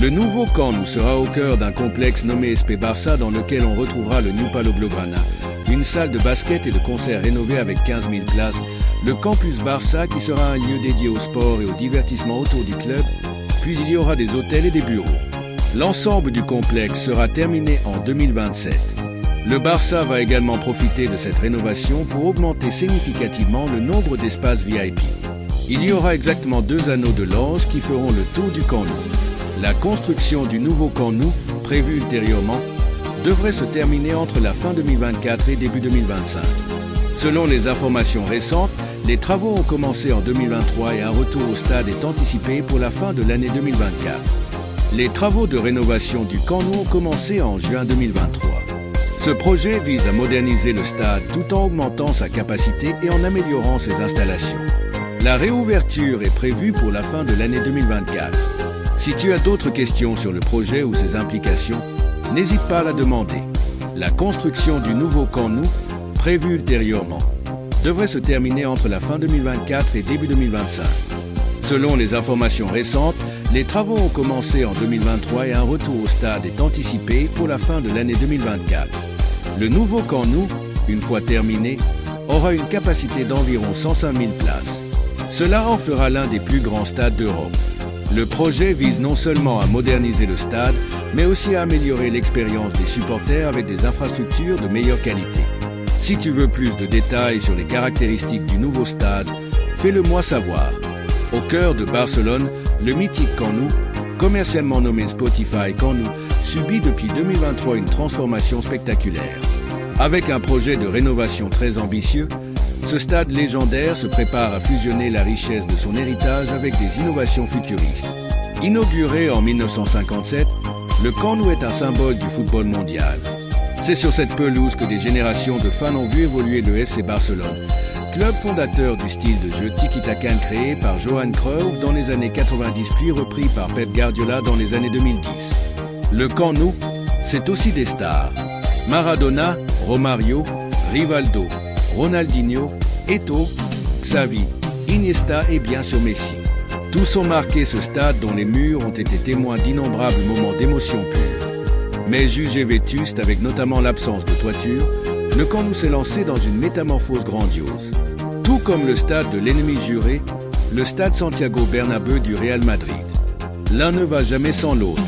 Le nouveau Camp Nou sera au cœur d'un complexe nommé SP Barça dans lequel on retrouvera le New Palo Blaugrana, une salle de basket et de concert rénovée avec 15 000 places, le Campus Barça qui sera un lieu dédié au sport et au divertissement autour du club, puis il y aura des hôtels et des bureaux. L'ensemble du complexe sera terminé en 2027. Le Barça va également profiter de cette rénovation pour augmenter significativement le nombre d'espaces VIP. Il y aura exactement 2 anneaux de l'Ange qui feront le tour du Camp Nou. La construction du nouveau Camp Nou, prévue ultérieurement, devrait se terminer entre la fin 2024 et début 2025. Selon les informations récentes, les travaux ont commencé en 2023 et un retour au stade est anticipé pour la fin de l'année 2024. Les travaux de rénovation du Camp Nou ont commencé en juin 2023. Ce projet vise à moderniser le stade tout en augmentant sa capacité et en améliorant ses installations. La réouverture est prévue pour la fin de l'année 2024. Si tu as d'autres questions sur le projet ou ses implications, n'hésite pas à la demander. La construction du nouveau Camp Nou, prévue ultérieurement, devrait se terminer entre la fin 2024 et début 2025. Selon les informations récentes, les travaux ont commencé en 2023 et un retour au stade est anticipé pour la fin de l'année 2024. Le nouveau Camp Nou, une fois terminé, aura une capacité d'environ 105 000 places. Cela en fera l'un des plus grands stades d'Europe. Le projet vise non seulement à moderniser le stade, mais aussi à améliorer l'expérience des supporters avec des infrastructures de meilleure qualité. Si tu veux plus de détails sur les caractéristiques du nouveau stade, fais-le-moi savoir. Au cœur de Barcelone, le mythique Camp Nou, commercialement nommé Spotify Camp Nou, subit depuis 2023 une transformation spectaculaire. Avec un projet de rénovation très ambitieux, ce stade légendaire se prépare à fusionner la richesse de son héritage avec des innovations futuristes. Inauguré en 1957, le Camp Nou est un symbole du football mondial. C'est sur cette pelouse que des générations de fans ont vu évoluer le FC Barcelone, club fondateur du style de jeu tiki-takan créé par Johan Cruyff dans les années 90 puis repris par Pep Guardiola dans les années 2010. Le Camp Nou, c'est aussi des stars. Maradona, Romario, Rivaldo, Ronaldinho, Eto'o, Xavi, Iniesta et bien sûr Messi. Tous ont marqué ce stade dont les murs ont été témoins d'innombrables moments d'émotion pure. Mais jugé vétuste avec notamment l'absence de toiture, le Camp Nou s'est lancé dans une métamorphose grandiose. Tout comme le stade de l'ennemi juré, le stade Santiago Bernabéu du Real Madrid. L'un ne va jamais sans l'autre.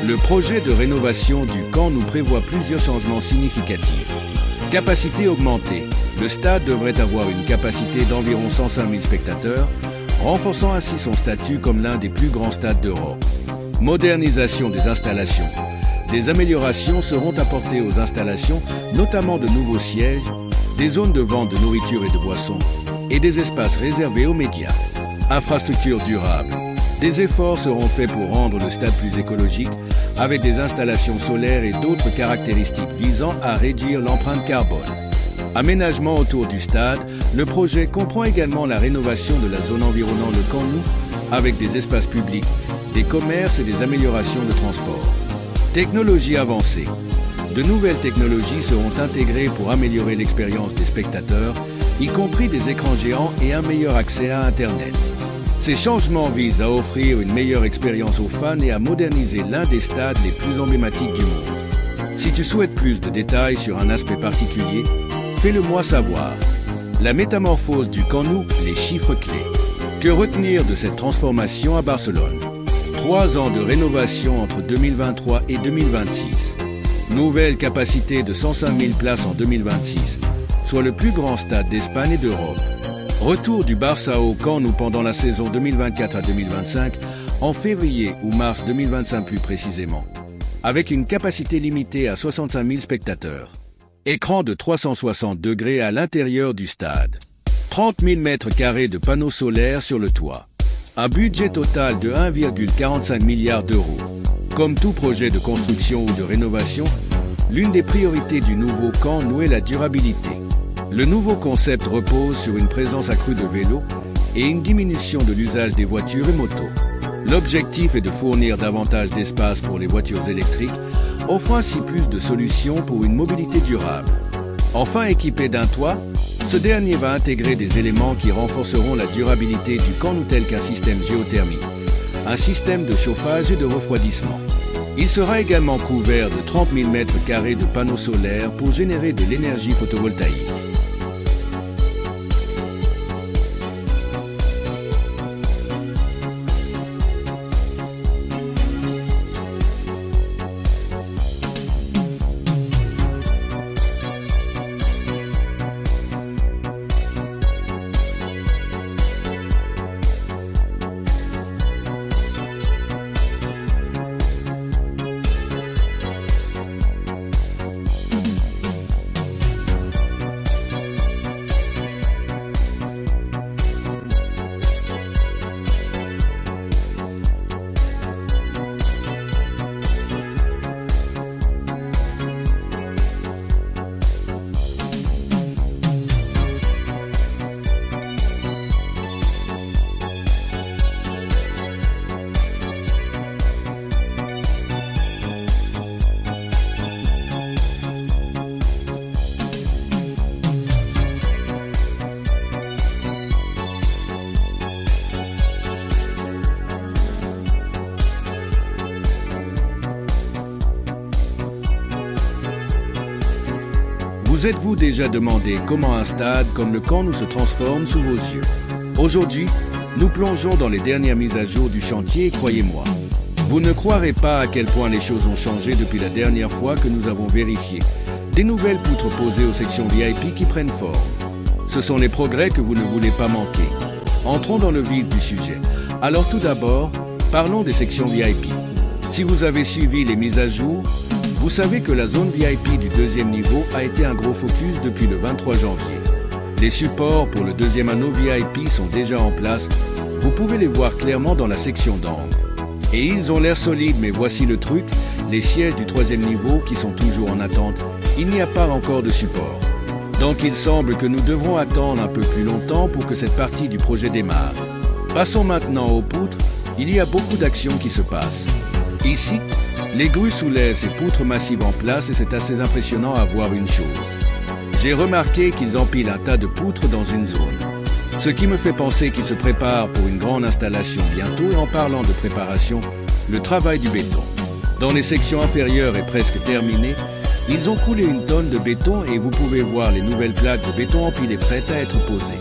Le projet de rénovation du Camp Nou prévoit plusieurs changements significatifs. Capacité augmentée. Le stade devrait avoir une capacité d'environ 105 000 spectateurs, renforçant ainsi son statut comme l'un des plus grands stades d'Europe. Modernisation des installations. Des améliorations seront apportées aux installations, notamment de nouveaux sièges, des zones de vente de nourriture et de boissons, et des espaces réservés aux médias. Infrastructures durables. Des efforts seront faits pour rendre le stade plus écologique, avec des installations solaires et d'autres caractéristiques visant à réduire l'empreinte carbone. Aménagement autour du stade, le projet comprend également la rénovation de la zone environnant le Camp Nou, avec des espaces publics, des commerces et des améliorations de transport. Technologie avancée. De nouvelles technologies seront intégrées pour améliorer l'expérience des spectateurs, y compris des écrans géants et un meilleur accès à Internet. Ces changements visent à offrir une meilleure expérience aux fans et à moderniser l'un des stades les plus emblématiques du monde. Si tu souhaites plus de détails sur un aspect particulier, fais-le moi savoir. La métamorphose du Camp Nou, les chiffres clés. Que retenir de cette transformation à Barcelone? 3 ans de rénovation entre 2023 et 2026. Nouvelle capacité de 105 000 places en 2026, soit le plus grand stade d'Espagne et d'Europe. Retour du Barça au Camp Nou pendant la saison 2024 à 2025, en février ou mars 2025 plus précisément, avec une capacité limitée à 65 000 spectateurs. Écran de 360 degrés à l'intérieur du stade. 30 000 mètres carrés de panneaux solaires sur le toit. Un budget total de 1,45 milliard d'euros. Comme tout projet de construction ou de rénovation, l'une des priorités du nouveau Camp Nou est la durabilité. Le nouveau concept repose sur une présence accrue de vélos et une diminution de l'usage des voitures et motos. L'objectif est de fournir davantage d'espace pour les voitures électriques, offrant ainsi plus de solutions pour une mobilité durable. Enfin équipé d'un toit, ce dernier va intégrer des éléments qui renforceront la durabilité du Camp Nou tel qu'un système géothermique, un système de chauffage et de refroidissement. Il sera également couvert de 30 000 mètres carrés de panneaux solaires pour générer de l'énergie photovoltaïque. Vous êtes-vous déjà demandé comment un stade comme le Camp Nou se transforme sous vos yeux? Aujourd'hui, nous plongeons dans les dernières mises à jour du chantier et croyez-moi, vous ne croirez pas à quel point les choses ont changé depuis la dernière fois que nous avons vérifié. Des nouvelles poutres posées aux sections VIP qui prennent forme. Ce sont les progrès que vous ne voulez pas manquer. Entrons dans le vif du sujet. Alors tout d'abord, parlons des sections VIP. Si vous avez suivi les mises à jour, vous savez que la zone VIP du deuxième niveau a été un gros focus depuis le 23 janvier. Les supports pour le deuxième anneau VIP sont déjà en place. Vous pouvez les voir clairement dans la section d'angle. Et ils ont l'air solides, mais voici le truc, les sièges du troisième niveau qui sont toujours en attente, il n'y a pas encore de support. Donc il semble que nous devrons attendre un peu plus longtemps pour que cette partie du projet démarre. Passons maintenant aux poutres, il y a beaucoup d'actions qui se passent. Ici, les grues soulèvent ces poutres massives en place et c'est assez impressionnant à voir une chose. J'ai remarqué qu'ils empilent un tas de poutres dans une zone. Ce qui me fait penser qu'ils se préparent pour une grande installation bientôt et en parlant de préparation, le travail du béton. Dans les sections inférieures est presque terminé, ils ont coulé une tonne de béton et vous pouvez voir les nouvelles plaques de béton empilées prêtes à être posées.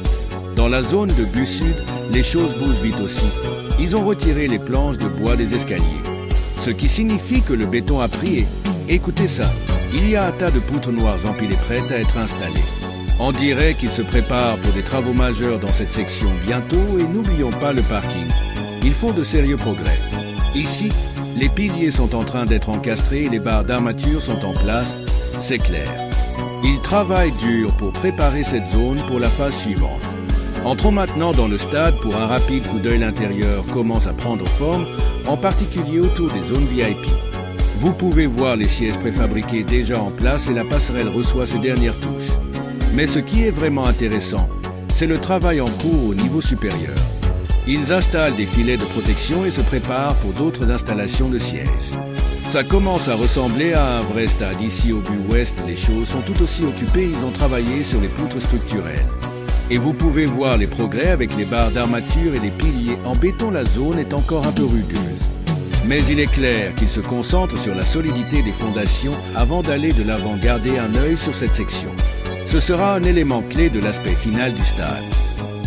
Dans la zone de but sud, les choses bougent vite aussi. Ils ont retiré les planches de bois des escaliers. Ce qui signifie que le béton a pris et, écoutez ça, il y a un tas de poutres noires empilées prêtes à être installées. On dirait qu'ils se préparent pour des travaux majeurs dans cette section bientôt et n'oublions pas le parking. Ils font de sérieux progrès. Ici, les piliers sont en train d'être encastrés et les barres d'armature sont en place, c'est clair. Ils travaillent dur pour préparer cette zone pour la phase suivante. Entrons maintenant dans le stade pour un rapide coup d'œil. L'intérieur commence à prendre forme, en particulier autour des zones VIP. Vous pouvez voir les sièges préfabriqués déjà en place et la passerelle reçoit ses dernières touches. Mais ce qui est vraiment intéressant, c'est le travail en cours au niveau supérieur. Ils installent des filets de protection et se préparent pour d'autres installations de sièges. Ça commence à ressembler à un vrai stade. Ici au but ouest, les choses sont tout aussi occupées, ils ont travaillé sur les poutres structurelles. Et vous pouvez voir les progrès avec les barres d'armature et les piliers. En béton, la zone est encore un peu rugueuse. Mais il est clair qu'ils se concentrent sur la solidité des fondations avant d'aller de l'avant. Garder un œil sur cette section. Ce sera un élément clé de l'aspect final du stade.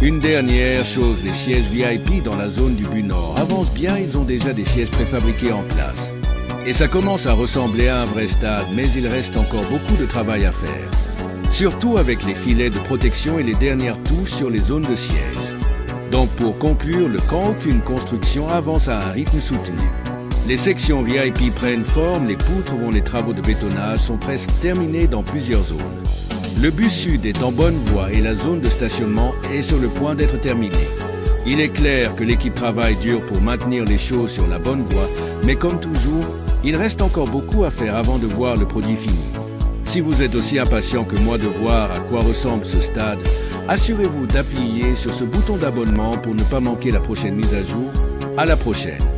Une dernière chose, les sièges VIP dans la zone du but nord avancent bien, ils ont déjà des sièges préfabriqués en place. Et ça commence à ressembler à un vrai stade, mais il reste encore beaucoup de travail à faire. Surtout avec les filets de protection et les dernières touches sur les zones de siège. Donc pour conclure, le camp aucune construction avance à un rythme soutenu. Les sections VIP prennent forme, les poutres dont les travaux de bétonnage sont presque terminés dans plusieurs zones. Le but sud est en bonne voie et la zone de stationnement est sur le point d'être terminée. Il est clair que l'équipe travaille dur pour maintenir les choses sur la bonne voie, mais comme toujours, il reste encore beaucoup à faire avant de voir le produit fini. Si vous êtes aussi impatient que moi de voir à quoi ressemble ce stade, assurez-vous d'appuyer sur ce bouton d'abonnement pour ne pas manquer la prochaine mise à jour. À la prochaine!